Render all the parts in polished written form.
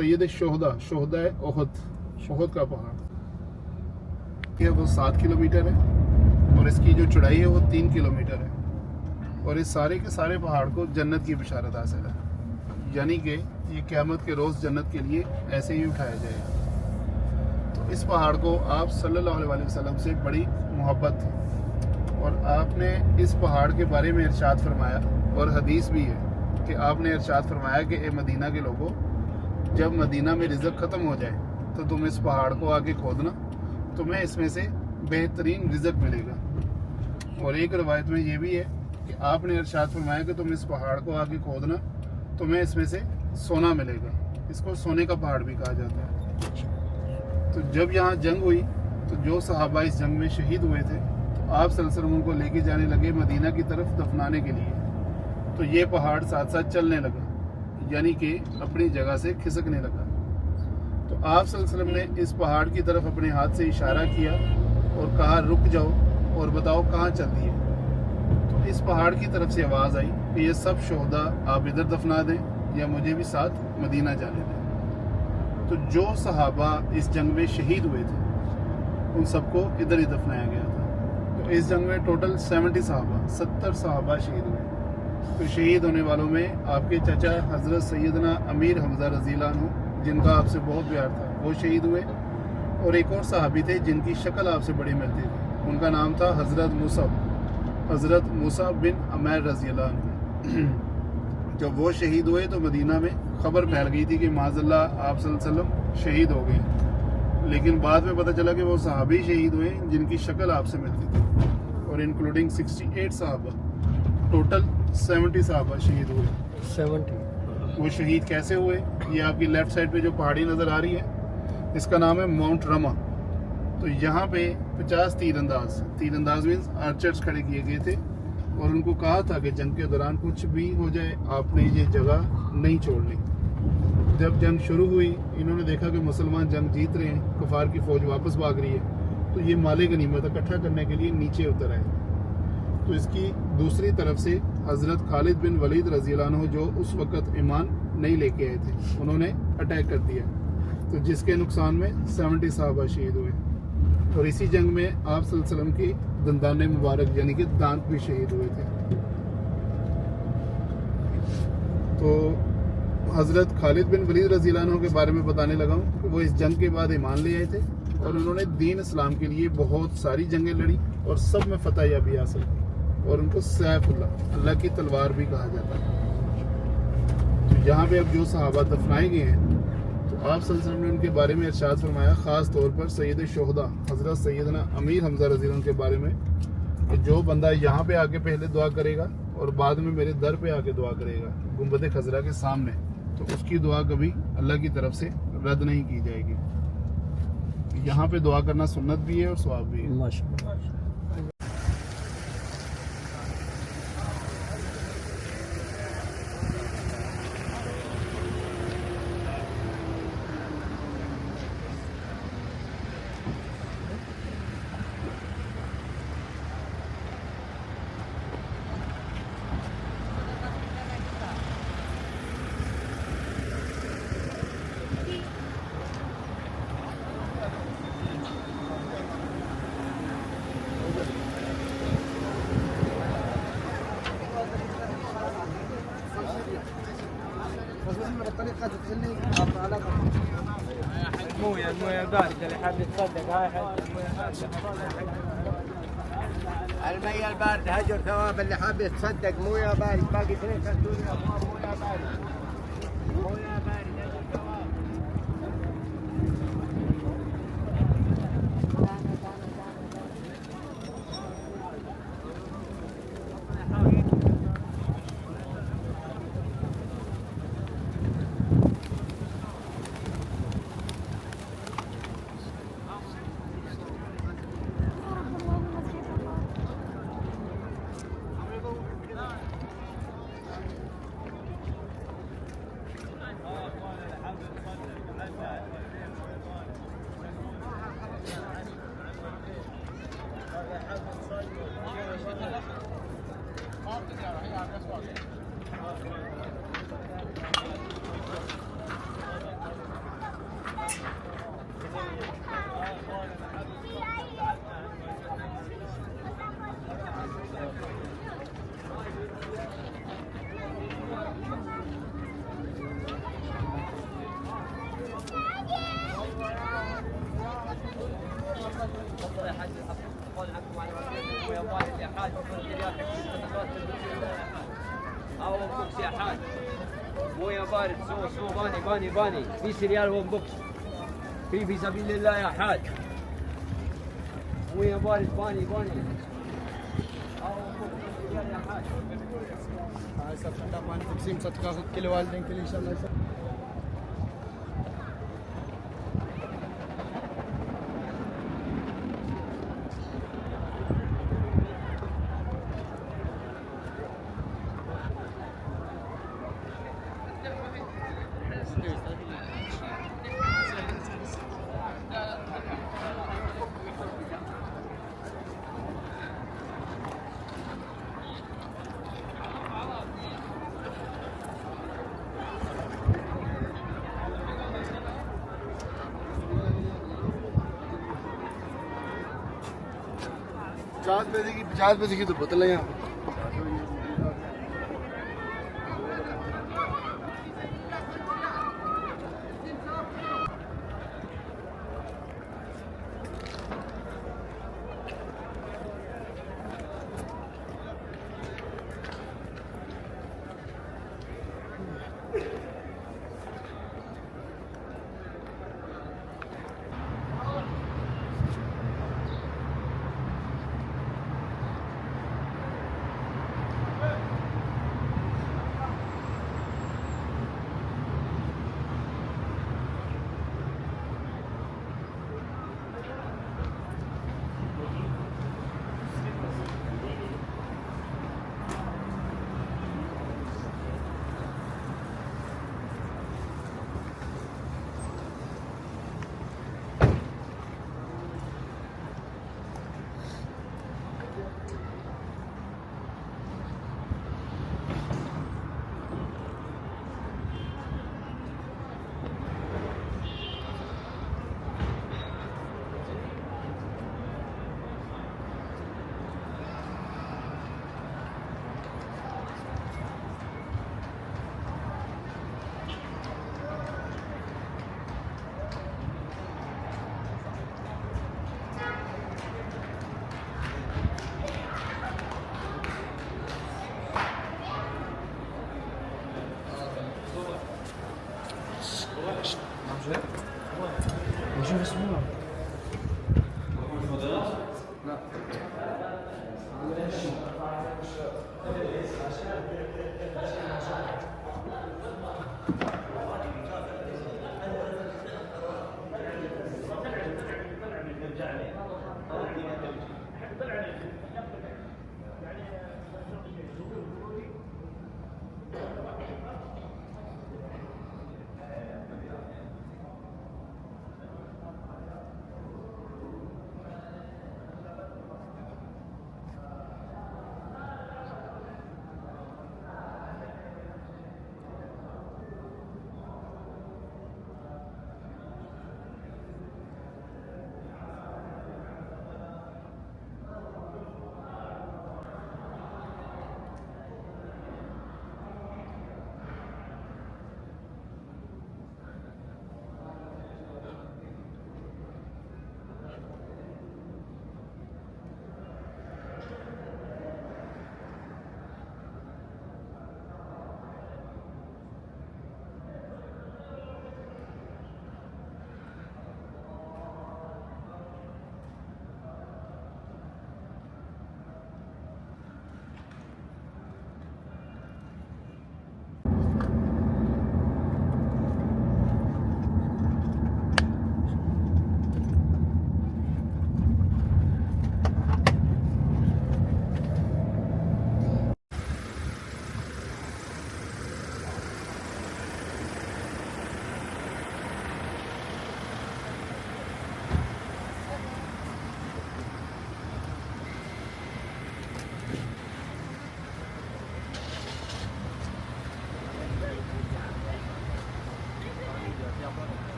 सैयद शोहदा, शोहदा ओहद, ओहद का पहाड़ है, वो 7 किलोमीटर है और इसकी जो चौड़ाई है वो 3 किलोमीटर है। और इस सारे के सारे पहाड़ को जन्नत की बिशारत हासिल है, यानी कि ये क़यामत के रोज़ जन्नत के लिए ऐसे ही उठाया जाएगा। तो इस पहाड़ को आप सल्लल्लाहु अलैहि वसल्लम से बड़ी मोहब्बत थी और आपने इस पहाड़ के बारे में इरशाद फरमाया, और हदीस भी है कि आपने इरशाद फरमाया कि ए मदीना के लोगों, जब मदीना में रिज़्क़ ख़त्म हो जाए तो तुम इस पहाड़ को आके खोदना, तुम्हें इसमें से बेहतरीन रिज़्क़ मिलेगा। और एक रवायत में ये भी है कि आपने इरशाद फरमाया कि तुम इस पहाड़ को आके खोदना, तुम्हें इसमें से सोना मिलेगा। इसको सोने का पहाड़ भी कहा जाता है। तो जब यहाँ जंग हुई तो जो सहाबा इस जंग में शहीद हुए थे, तो आप सल्लल्लाहु अलैहि वसल्लम उनको लेके जाने लगे मदीना की तरफ दफनाने के लिए। तो ये पहाड़ साथ साथ चलने लगा, यानी कि अपनी जगह से खिसकने लगा। तो आप सल्लल्लाहु अलैहि वसल्लम ने इस पहाड़ की तरफ अपने हाथ से इशारा किया और कहा रुक जाओ और बताओ कहाँ चल दिए। तो इस पहाड़ की तरफ से आवाज़ आई कि ये सब शोहदा आप इधर दफना दें या मुझे भी साथ मदीना जाने दें। तो जो सहाबा इस जंग में शहीद हुए थे उन सबको इधर ही दफनाया गया था। तो इस जंग में टोटल 70 सहाबा शहीद हुए। तो शहीद होने वालों में आपके चाचा हज़रत सैयदना अमीर हमज़ा रज़ी अल्लाह अन्हु, जिनका आपसे बहुत प्यार था, वो शहीद हुए। और एक और सहाबी थे जिनकी शक्ल आपसे बड़ी मिलती थी, उनका नाम था हज़रत मूसा बिन अमैर रज़ी अल्लाह अन्हु। जब वो शहीद हुए तो मदीना में खबर फैल गई थी कि माज़अल्लाह आप सल्लल्लाहु अलैहि वसल्लम शहीद हो गए। लेकिन बाद में पता चला कि वो सहाबी शहीद हुए जिनकी शक्ल आपसे मिलती थी, और इंक्लूडिंग 68 सहाबा, टोटल 70 सहाबा शहीद हुए। 70। वो शहीद कैसे हुए? ये आपकी लेफ्ट साइड पे जो पहाड़ी नज़र आ रही है, इसका नाम है माउंट रमा। तो यहाँ पे 50 तीरंदाज मीन्स आर्चर्स खड़े किए गए थे, और उनको कहा था कि जंग के दौरान कुछ भी हो जाए आपने ये जगह नहीं छोड़नी। जब जंग शुरू हुई, इन्होंने देखा कि मुसलमान जंग जीत रहे हैं, कुफार की फ़ौज वापस भाग रही है, तो ये माले गनीमत इकट्ठा करने के लिए नीचे उतर आए। तो इसकी दूसरी तरफ से हज़रत खालिद बिन वलीद रज़ी अल्लाह अन्हु, जो उस वक़्त ईमान नहीं लेके आए थे, उन्होंने अटैक कर दिया। तो जिसके नुकसान में 70 सहाबा शहीद हुए। और इसी जंग में आप सल्लल्लाहु अलैहि वसल्लम की दंदान मुबारक यानी कि दांत भी शहीद हुए थे। तो हज़रत खालिद बिन वलीद रज़ी अल्लाह अन्हु के बारे में बताने लगा हूँ कि वो इस जंग के बाद ईमान ले आए थे, और उन्होंने दीन इस्लाम के लिए बहुत सारी जंगें लड़ी और सब में फतह याबी हासिल की, और उनको सैफुल्लाह, अल्लाह की तलवार भी कहा जाता है। तो यहाँ पे अब जो सहाबा दफनाए गए हैं, तो आप सल्लल्लाहु अलैहि वसल्लम ने उनके बारे में इरशाद फरमाया, ख़ास तौर पर सैयद शोहदा हज़रत सैयदना अमीर हमज़ा रज़ी अल्लाह अन्हु के बारे में, कि जो बंदा यहाँ पे आके पहले दुआ करेगा और बाद में मेरे दर पे आके दुआ करेगा गुंबद खजरा के सामने, तो उसकी दुआ कभी अल्लाह की तरफ से रद्द नहीं की जाएगी। यहाँ पे दुआ करना सुन्नत भी है और सवाब भी है। माशाअल्लाह। المويه باردة اللي حاب يتصدق هاي المية الباردة هجر ثواب اللي حاب يتصدق مويه بارد باقي 2 كرتون مويه بارد مويه بارد هجر ثواب. حاج هاو بوكس يا حاج مويه بارد سو باني 20 ريال هو بوكس في سبيل الله يا حاج مويه بارد باني هاو بوكس 20 ريال يا حاج هاي सब ठंडा पानी तकसीम सदका खुद के लिए वालिदैन के लिए इंशाल्लाह ₹50 की तो बोतल है यहाँ पे نشوف اسمه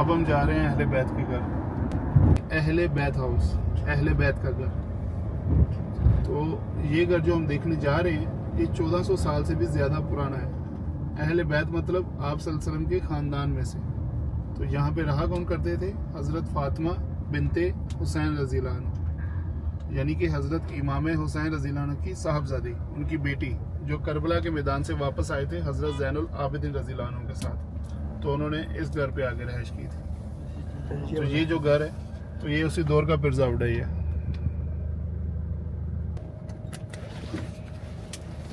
अब हम जा रहे हैं अहले बैत के घर, अहले बैत हाउस, अहले बैत का घर। तो ये घर जो हम देखने जा रहे हैं ये 1400 साल से भी ज़्यादा पुराना है। अहले बैत मतलब आप सल्लल्लाहु अलैहि वसल्लम के ख़ानदान में से। तो यहाँ पे रहा कौन करते थे? हज़रत फ़ातिमा बिनते हुसैन रज़ियल्लाहु अन्हु, यानी कि हज़रत इमाम हुसैन रज़ियल्लाहु अन्हु की साहबजादी, उनकी बेटी, जो करबला के मैदान से वापस आए थे हज़रत ज़ैनुल आबिदीन रज़ियल्लाहु अन्हु के साथ। तो उन्होंने इस घर पे आके रहायश की थी। तो ये जो घर है तो ये उसी दौर का प्रिजर्व्ड है। ये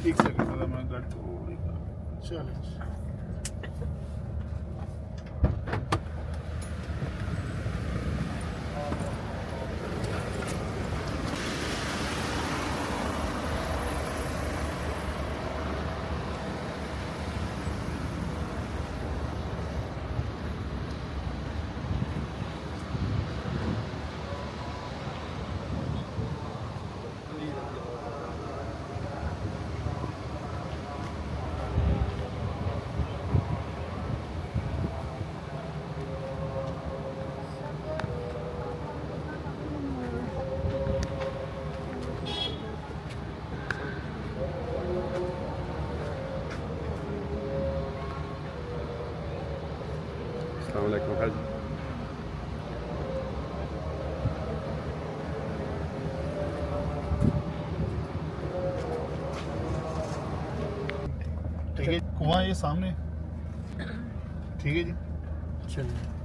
एक सेकंड अगर मैं घर थोड़ी चलो। अस्सलाम वालेकुम हाजी। ठीक है, कुआं ये सामने, ठीक है जी। चलिए।